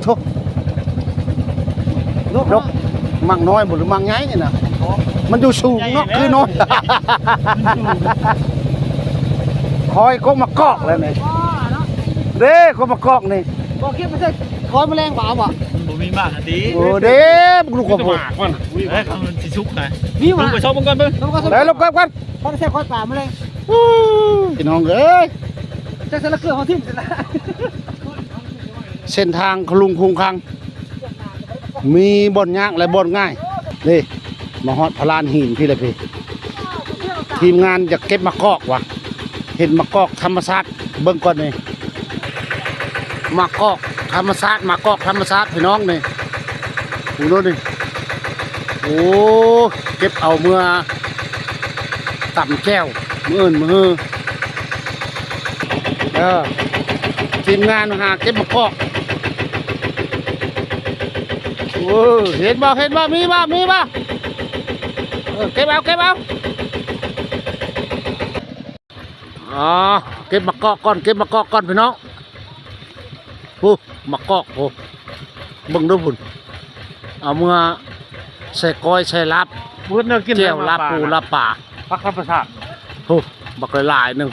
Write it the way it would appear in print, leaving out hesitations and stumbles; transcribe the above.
ทุกนกมังน้อยหรือมังไงเนี่ยนะมันอยู่สูงเนาะคือน้อยคอยก็มากอกแล้วนี่เด้ก็มากอกนี่บอกคิดไม่ใช่คอยแมลงเปล่าบ่บ่มีมากอ่ะติโอ้เด้ลูกกระโปงมันเฮ้ยมันสิชุกนะนี่มาไปชอบมันก่อนเบิ่งได้ลูกกัน คอยแซ่คอยป่าแมลงพี่น้องเอ้ยจะละเกลือเขาทิ้งจะละเส้นทางคลุงคุงคังมีบ่อนยากและบ่อนง่ายนี่มาฮอดพลานหินพี่เลยพี่ทีมงานจะเก็บมะกอกวะเห็นมะกอกธรรมชาติเบิ่งก่อนนี่มะกอกธรรมชาติมะกอกธรรมชาติพี่น้องนี่ดูโน่นนี่โอ้เก็บเอาเมื่อต่ำแก้วมือทีมงานหาเก็บมะกอกโอ้เห็นบ่มีบ่เก็บเอาเก็บมะกอกก่อนพี่น้องมะกอกบึงดูพุ่นเอาเมื่อใส่ก้อยใส่ลาบเจียวลาบปูลาบป่าพักธรรมชาติบักหลายนึง